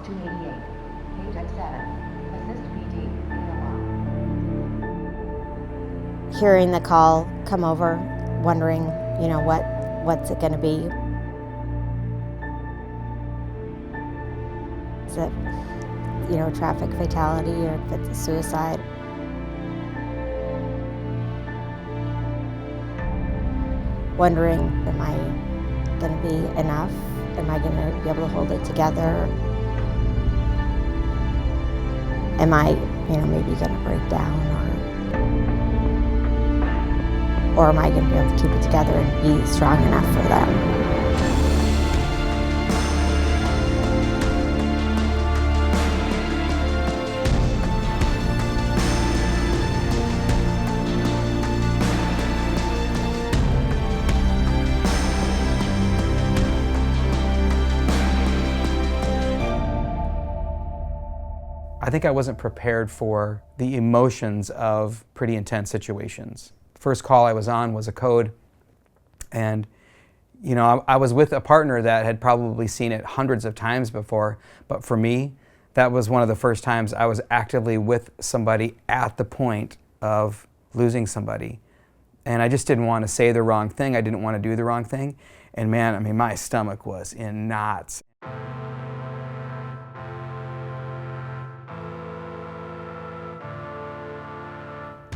288, page X7, assist PD, Hearing the call come over, wondering, what's it going to be? Is it, a traffic fatality, or if it's a suicide? Wondering, am I going to be enough? Am I going to be able to hold it together? Am I, maybe going to break down, or am I going to be able to keep it together and be strong enough for them? I think I wasn't prepared for the emotions of pretty intense situations. The first call I was on was a code, and I was with a partner that had probably seen it hundreds of times before, but for me, that was one of the first times I was actively with somebody at the point of losing somebody. And I just didn't want to say the wrong thing, I didn't want to do the wrong thing, and man, my stomach was in knots.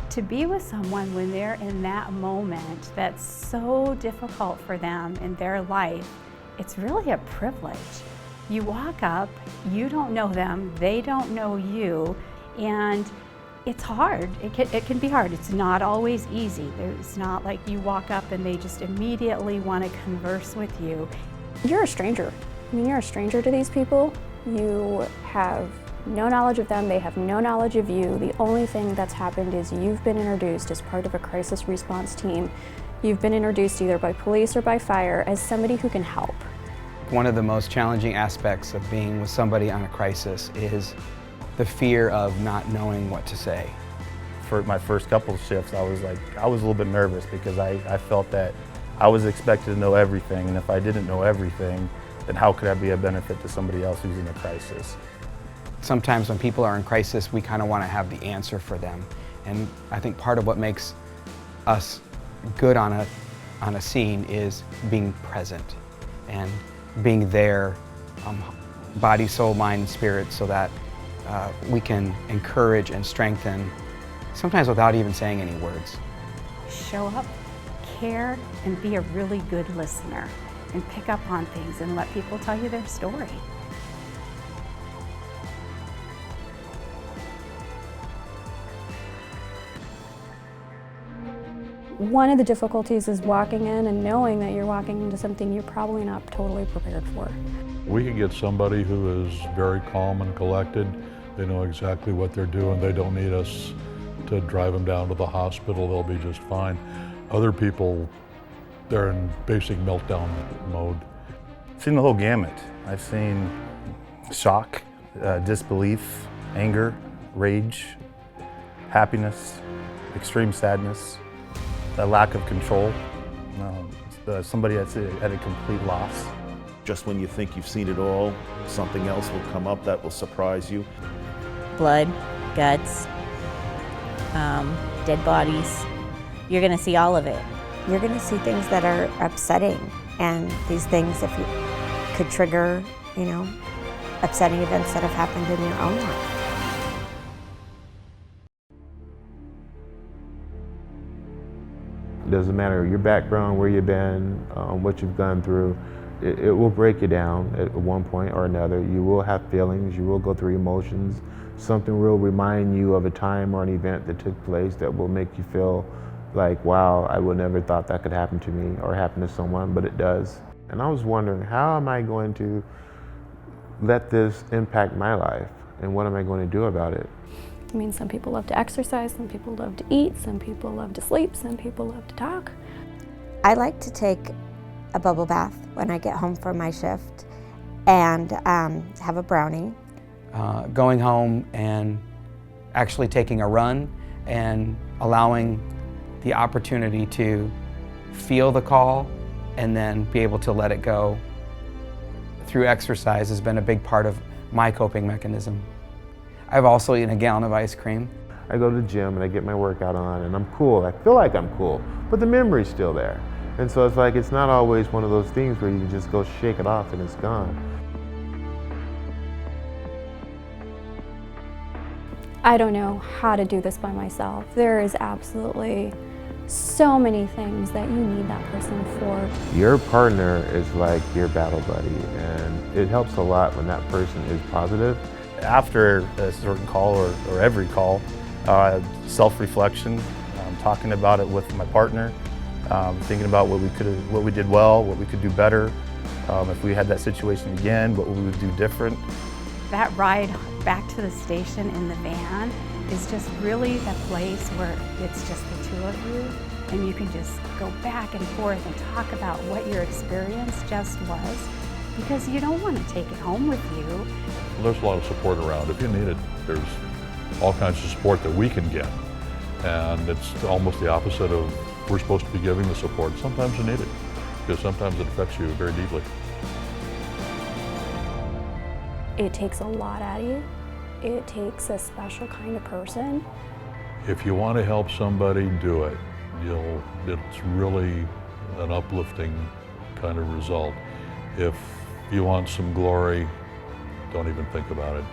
To be with someone when they're in that moment that's so difficult for them in their life, it's really a privilege. You walk up, you don't know them, they don't know you, and it's hard. It can be hard. It's not always easy. It's not like you walk up and they just immediately want to converse with you. You're a stranger. You're a stranger to these people. You have no knowledge of them, they have no knowledge of you. The only thing that's happened is you've been introduced as part of a crisis response team. You've been introduced either by police or by fire as somebody who can help. One of the most challenging aspects of being with somebody on a crisis is the fear of not knowing what to say. For my first couple of shifts, I was a little bit nervous because I felt that I was expected to know everything, and if I didn't know everything, then how could I be a benefit to somebody else who's in a crisis? Sometimes when people are in crisis, we kind of want to have the answer for them. And I think part of what makes us good on a scene is being present and being there, body, soul, mind, and spirit, so that we can encourage and strengthen, sometimes without even saying any words. Show up, care, and be a really good listener, and pick up on things and let people tell you their story. One of the difficulties is walking in and knowing that you're walking into something you're probably not totally prepared for. We can get somebody who is very calm and collected. They know exactly what they're doing. They don't need us to drive them down to the hospital. They'll be just fine. Other people, they're in basic meltdown mode. I've seen the whole gamut. I've seen shock, disbelief, anger, rage, happiness, extreme sadness, a lack of control, somebody that's at a complete loss. Just when you think you've seen it all, something else will come up that will surprise you. Blood, guts, dead bodies. You're going to see all of it. You're going to see things that are upsetting, and these things, if you could trigger, upsetting events that have happened in your own life. It doesn't matter your background, where you've been, what you've gone through. It will break you down at one point or another. You will have feelings, you will go through emotions. Something will remind you of a time or an event that took place that will make you feel like, wow, I would never thought that could happen to me or happen to someone, but it does. And I was wondering, how am I going to let this impact my life, and what am I going to do about it? Some people love to exercise, some people love to eat, some people love to sleep, some people love to talk. I like to take a bubble bath when I get home from my shift and have a brownie. Going home and actually taking a run and allowing the opportunity to feel the call and then be able to let it go through exercise has been a big part of my coping mechanism. I've also eaten a gallon of ice cream. I go to the gym and I get my workout on and I'm cool. I feel like I'm cool, but the memory's still there. And so it's like, it's not always one of those things where you can just go shake it off and it's gone. I don't know how to do this by myself. There is absolutely so many things that you need that person for. Your partner is like your battle buddy, and it helps a lot when that person is positive. After a certain call or every call, self-reflection, talking about it with my partner, thinking about what we did well, what we could do better. If we had that situation again, what we would do different. That ride back to the station in the van is just really the place where it's just the two of you, and you can just go back and forth and talk about what your experience just was, because you don't want to take it home with you. There's a lot of support around. If you need it, there's all kinds of support that we can get. And it's almost the opposite of we're supposed to be giving the support. Sometimes you need it, because sometimes it affects you very deeply. It takes a lot out of you. It takes a special kind of person. If you want to help somebody, do it. It's really an uplifting kind of result. If you want some glory, don't even think about it.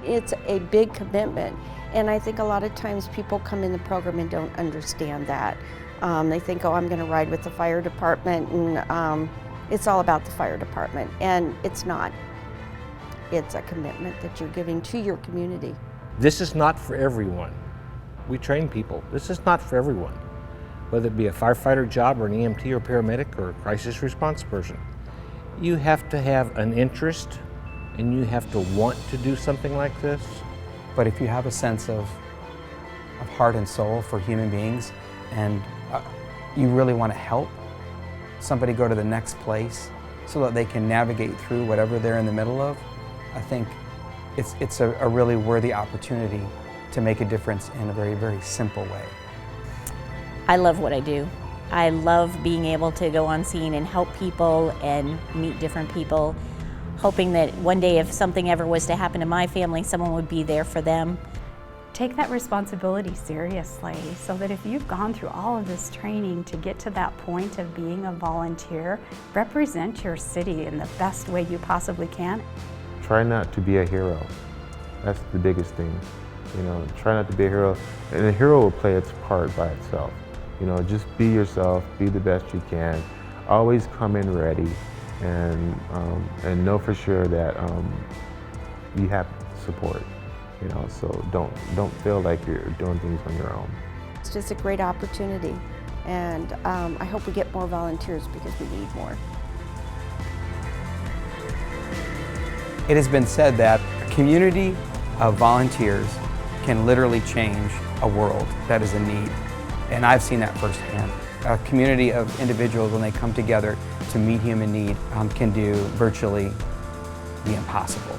It's a big commitment, and I think a lot of times people come in the program and don't understand that. They think, oh, I'm going to ride with the fire department, and it's all about the fire department, and it's not. It's a commitment that you're giving to your community. This is not for everyone. We train people. This is not for everyone, whether it be a firefighter job or an EMT or paramedic or a crisis response person. You have to have an interest and you have to want to do something like this. But if you have a sense of heart and soul for human beings, and you really want to help somebody go to the next place so that they can navigate through whatever they're in the middle of, I think it's a really worthy opportunity to make a difference in a very, very simple way. I love what I do. I love being able to go on scene and help people and meet different people, hoping that one day if something ever was to happen to my family, someone would be there for them. Take that responsibility seriously, so that if you've gone through all of this training to get to that point of being a volunteer, represent your city in the best way you possibly can. Try not to be a hero. That's the biggest thing. You know, try not to be a hero, and a hero will play its part by itself. You know, just be yourself, be the best you can. Always come in ready, and know for sure that you have support. You know, so don't feel like you're doing things on your own. It's just a great opportunity, and I hope we get more volunteers because we need more. It has been said that a community of volunteers can literally change a world that is in need. And I've seen that firsthand. A community of individuals, when they come together to meet human need, can do virtually the impossible.